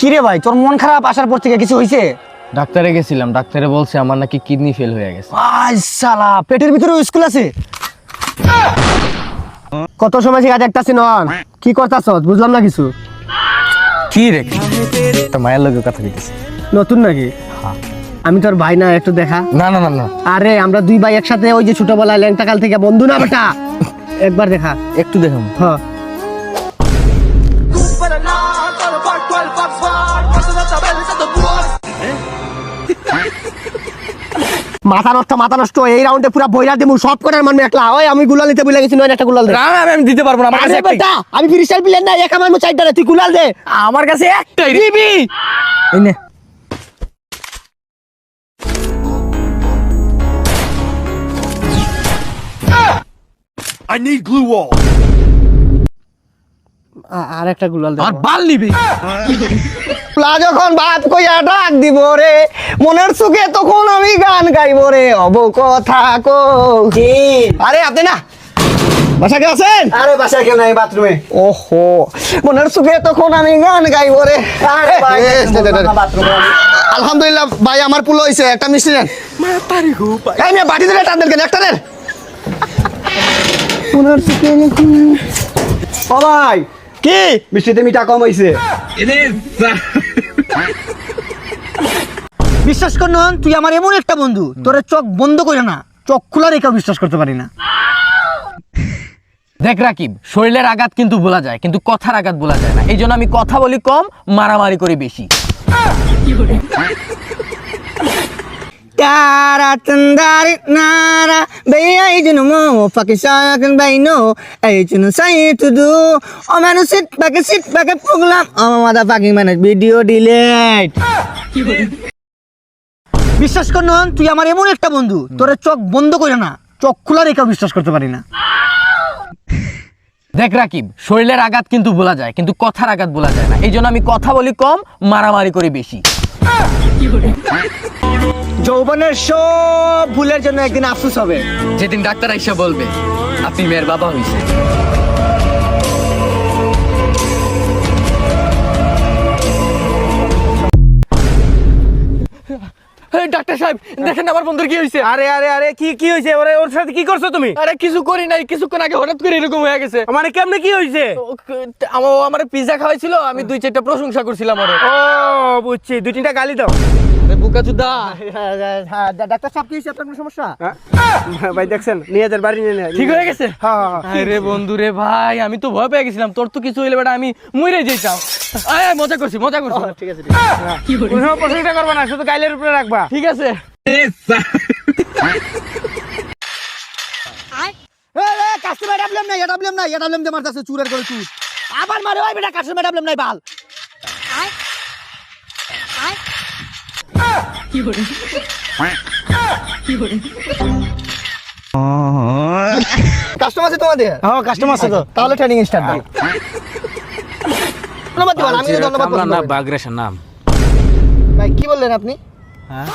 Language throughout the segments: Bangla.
কি রে ভাই, তোর মন খারাপ আসার পর থেকে কিছু হয়েছে? ডাক্তারে গেছিলাম, ডাক্তারে বলছে আমার নাকি কিডনি ফেল হয়ে গেছে। আই শালা, পেটের ভিতরে স্কুল আছে? কত সময় থেকে দেখতাছি নন কি করতাছ বুঝলাম না কিছু। কি রে, একটা মায়ের লোকের কথা বলতেছি। নতুন নাকি? আমি তোর ভাই না, একটু দেখা। না না না না, আরে আমরা দুই ভাই একসাথে ওই যে ছোটবেলায় ল্যাংটা কাল থেকে বন্ধু না বেটা, একবার দেখা। একটু দেখুন। হ্যাঁ মাথা নষ্ট এই রাউন্ডে পুরো বইরা দেবো সব করার মানে একলা। ওই আমি গুলাল নিতে ভুলে গেছি, নয় একটা গুলাল দে। আমি দিতে পারবো না, আমার কাছে আরে বেটা আমি ফ্রিস্টাইল প্লেয়ার না, একা মারমু চাইটা তুই গুলাল দে। আমার কাছে একটাই দিবি। এই নে। I need glue wall. আর একটা গুলাল দে। আর বাল নিবি। প্লা যখন বাপ কইয়া ডাক দিব রে, মনের সুখে তখন আমি গান গাইব রে, অব কথা কো। আরে আপনি না বাসা কে আছেন? আরে বাসায় কেউ নাই, বাথরুমে। ওহো, মনের সুখে তখন আমি গান গাইব রে। আরে ভাই, বাথরুমে। আলহামদুলিল্লাহ ভাই, আমার পুলো হইছে, একটা মিষ্টি নেন। এই মেয়ে বাটি দিলে টান দেন, একটা দেন। মনের সুখে ও ভাই কি মিষ্টিতে মিঠা কম হইছে। বিশ্বাস কর নন, তুই আমার এমন একটা বন্ধু, তোরে চোখ বন্ধ করে না, চোখ খোলা রেখেও বিশ্বাস করতে পারি না। দেখ রাকিব, শরীরের আঘাত কিন্তু ভোলা যায়, কিন্তু কথার আঘাত ভোলা যায় না। এই জন্য আমি কথা বলি কম, মারামারি করি বেশি। Tara tandari nara, bayi ay dun mo, pakisayakan bay no, ay dun say to do. Oh man, sit back, program. Oh motherfucking man, video delete. বিশ্বাস কর নন, তুই আমার এমন একটা বন্ধু, তোরে চোখ বন্ধ করে না, চোখ খোলা রেখেও বিশ্বাস করতে পারি না। দেখ রাকিব, শরীরের আঘাত কিন্তু ভোলা যায়, কিন্তু কথার আঘাত ভোলা যায় না। এই জন্য আমি কথা বলি কম, মারামারি করি বেশি। যৌবনের সব ভুলের জন্য একদিন আফসোস হবে, যেদিন ডাক্তার আইসা বলবে আপনি মেয়ের বাবা হইছে। ডাক্তার সাহেব দেখেন আমার বন্ধুর কি হয়েছে। আরে আরে আরে কি হইছে? ওর সাথে কি করছো তুমি? আরে কিছু করি নাই, কিছুক্ষণ আগে হঠাৎ করে এরকম হয়ে গেছে। মানে কেমনে কি হইছে? আমার পিজ্জা খাওয়াইছিল, আমি 2-4টা প্রশংসা করছিলাম। আরে ও বুঝছি, 2-3টা গালি দাও। বুকা চুদা। ডাক্তার সাহেব কি হয়েছে, আপনার কোনো সমস্যা? ভাই দেখছেন নিজেদের বাড়ি নিয়ে নেয়। ঠিক হয়ে গেছে? হ্যাঁ আরে বন্ধু রে ভাই, আমি তো ভয় পেয়ে গেছিলাম, তোর তো কিছু হইলে বেটা আমি মরে যেতাম। আয় মজা করছি। ঠিক আছে কোনো প্রশংসা করবা না, শুধু গাইলের উপরে রাখবা। ঠিক আছে। কাস্টমার ডাবলাম না, ডাবলাম যে মারতাছে চুরের করে চুর। আবার মারে ওই বেটা, কাস্টমার ডাবলাম নাই বাল। কাস্টমার আছে তোমাদের? হ্যাঁ কাস্টমার আছে তো। তাহলে ট্রেনিং স্টার্ট দাও। ধন্যবাদ দিবেন, আমি ধন্যবাদ বলবো। বাগরেশন নাম। ভাই কি বললেন আপনি?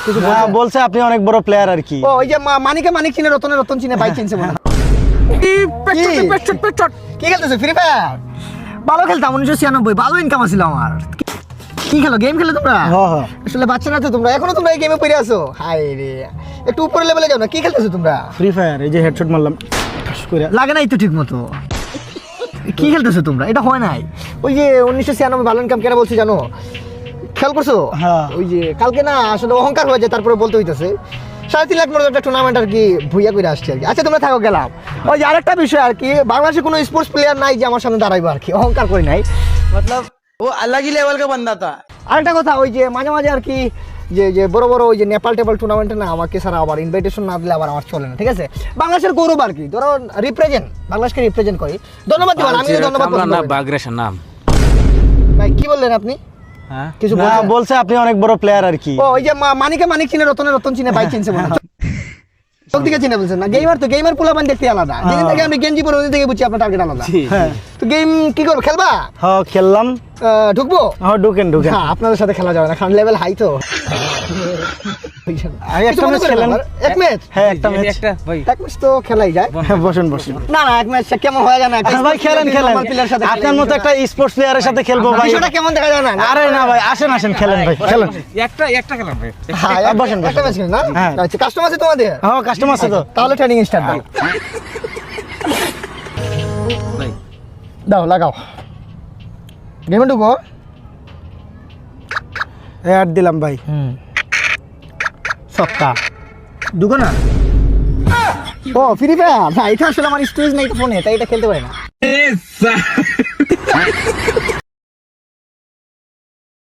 কিছু বলছে আপনি অনেক বড় প্লেয়ার আর কি। ও ওই যে মানিকে মানিক চিনে, রতনে রতন চিনে, ভাই চিনছে মনে হয়। কি খেলতেছে? Free fire? ভালো খেলতাম 1996, ভালো ইনকাম আছিল আমার। কি খেলো, গেম খেলো তোমরা? আসলে বাচ্চা না তো তোমরা, এখনো তোমরা এই গেমে পড়ে আছো? হাই রে, একটু উপরে লেভেলে যাও না। কি খেলতেছো তোমরা? ফ্রি ফায়ার, এই যে হেডশট মারলাম লাগে নাই তো ঠিক মতো। কি খেলতেছো তোমরা? এটা হয় নাই। ওই যে 1996 ভালো ইনকাম কেন বলছি জানো? খেয়াল করছো? হ্যাঁ। ওই যে কালকে না আসলে অহংকার হয়ে যায়, তারপরে বলতে হইতেছে 3.5 লাখ মতো একটা টুর্নামেন্ট আর কি ভুইয়া করে আসছে আর কি। আচ্ছা তোমরা থাকো, গেলাম। ওই যে আরেকটা বিষয় আর কি, বাংলাদেশে কোনো স্পোর্টস প্লেয়ার নাই যে আমার সামনে দাঁড়াইবো আর কি, অহংকার করি নাই, মতলব ও अलग ही लेवल का बंदा था। আরেকটা কথা, ওই যে মাঝে মাঝে আর কি যে বড় বড় ওই যে নেপাল টেপাল টুর্নামেন্টে না আমাকে ছাড়া আবার ইনভাইটেশন না দিলে আবার আমার চলে না, ঠিক আছে? বাংলাদেশের গৌরব আর কি, ধরো রিপ্রেজেন্ট, বাংলাদেশকে রিপ্রেজেন্ট করি। ধন্যবাদ দিবেন, আমি ধন্যবাদ বলবো। বাগরেশন নাম। ভাই কি বললেন আপনি? কিছু বলছে আপনি অনেক বড় প্লেয়ার আর কি। ও ওই যে মানিকে মানিক চিনে, রতনে রতন চিনে, ভাই চিনছে মনে হয়। চোখ দিকে চিনে বলছেন না? গেমার তো গেমার পোলাপান দেখতে আলাদা, যেদিন থেকে আমি গেঞ্জি পরে ওদিন থেকে বুঝছি আপনার টার্গেট আলাদা। তো গেম কি করবো, খেলবা? হ্যাঁ খেললাম। ঢুকবো? ঢুকেন ঢুকেন। হ্যাঁ, আপনাদের সাথে খেলা যাবে না, কারণ লেভেল হাই তো। আমি একটা ম্যাচ খেলেন। এক ম্যাচ? হ্যাঁ একটা ম্যাচ। এক ম্যাচ তো খেলাই যায়। বসেন বসেন। না না, এক ম্যাচ কেমন হয় জানা? ভাই খেলেন খেলেন, আপনার মতো একটা স্পোর্টস প্লেয়ারের সাথে খেলবো ভাই। বিষয়টা কেমন দেখা যায় না? আরে না ভাই, আসেন আসেন খেলেন ভাই, খেলেন। হ্যাঁ, বসেন, বসেন। একটা ম্যাচ খেলেন না? হ্যাঁ। আচ্ছা, কাস্টমার আছে তোমাদের? হ্যাঁ কাস্টমার আছে তো। তাহলে ট্রেনিং স্টার্ট দাও। দাও, লাগাও। গেমে ঢুকো। অ্যাড দিলাম ভাই। সক্কা ঢুকো না। ও ফ্রি ফায়ার, না এটা আসলে আমার স্টোরেজ নাই তো ফোনে, তাই এটা খেলতে পারি না।